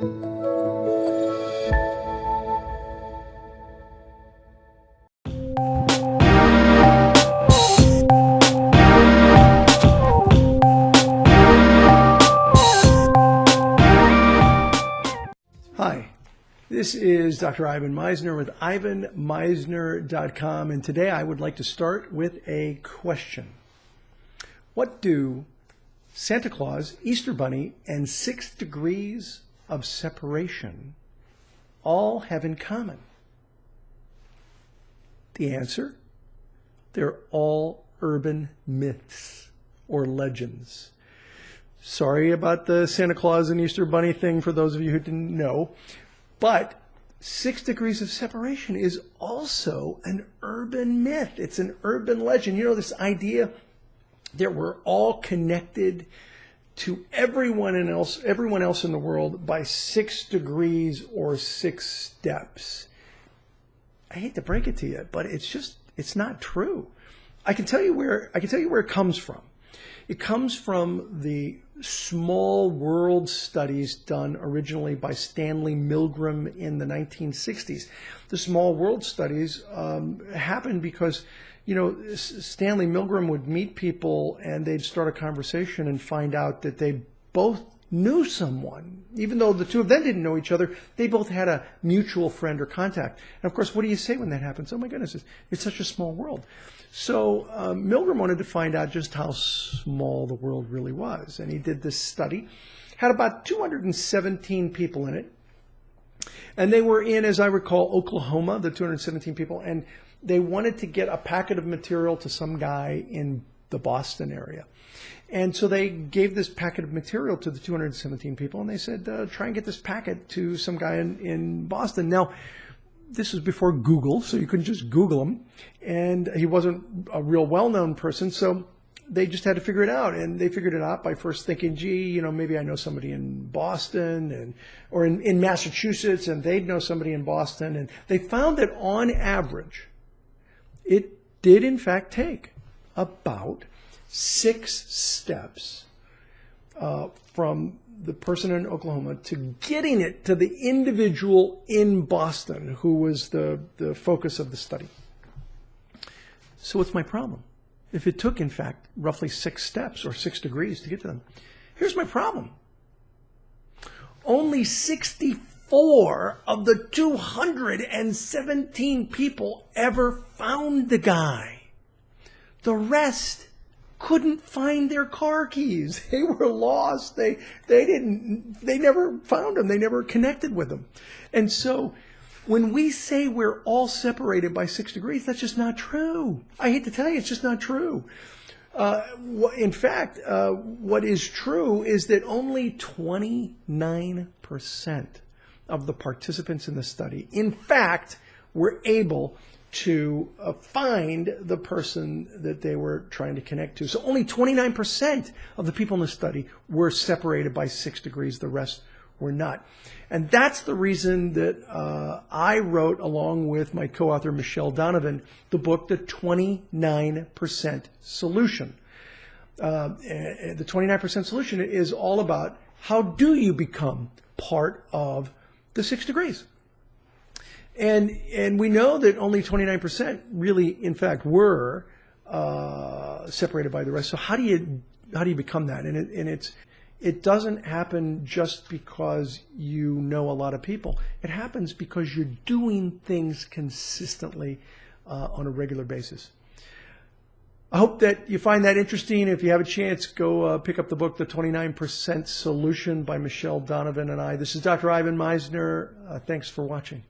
Hi, this is Dr. Ivan Misner with IvanMisner.com, and today I would like to start with a question. What do Santa Claus, Easter Bunny, and 6 degrees of separation all have in common? The answer? They're all urban myths or legends. Sorry about the Santa Claus and Easter Bunny thing for those of you who didn't know, but 6 degrees of separation is also an urban myth. It's an urban legend. You know, this idea that we're all connected to everyone else in the world by 6 degrees or 6 steps. I hate to break it to you, but it's not true. I can tell you where it comes from. It comes from the small world studies done originally by Stanley Milgram in the 1960s. The small world studies happened because, you know, Stanley Milgram would meet people and they'd start a conversation and find out that they both knew someone. Even though the two of them didn't know each other, they both had a mutual friend or contact. And of course, what do you say when that happens? Oh my goodness, it's such a small world. So Milgram wanted to find out just how small the world really was. And he did this study, had about 217 people in it. And they were in, as I recall, Oklahoma, the 217 people. And they wanted to get a packet of material to some guy in the Boston area. And so they gave this packet of material to the 217 people. And they said, try and get this packet to some guy in Boston. Now, this was before Google, so you couldn't just Google him. And he wasn't a real well-known person, so they just had to figure it out. And they figured it out by first thinking, gee, you know, maybe I know somebody in Boston or in Massachusetts, and they'd know somebody in Boston. And they found that on average, it did in fact take about 6 steps from the person in Oklahoma to getting it to the individual in Boston who was the focus of the study. So what's my problem? If it took, in fact, roughly 6 steps or 6 degrees to get to them, here's my problem. Only 64 of the 217 people ever found the guy. The rest couldn't find their car keys. They were lost. They never found them. They never connected with them. And so when we say we're all separated by 6 degrees, that's just not true. I hate to tell you, it's just not true. In fact, what is true is that only 29% of the participants in the study, in fact, were able to find the person that they were trying to connect to. So only 29% of the people in the study were separated by 6 degrees. The rest were not. And that's the reason that I wrote, along with my co-author Michelle Donovan, the book, The 29% Solution. The 29% Solution is all about how do you become part of the 6 degrees. And we know that only 29% really, in fact, were separated by the rest. So how do you become that? And it doesn't happen just because you know a lot of people. It happens because you're doing things consistently on a regular basis. I hope that you find that interesting. If you have a chance, go pick up the book, The 29% Solution by Michelle Donovan and I. This is Dr. Ivan Misner. Thanks for watching.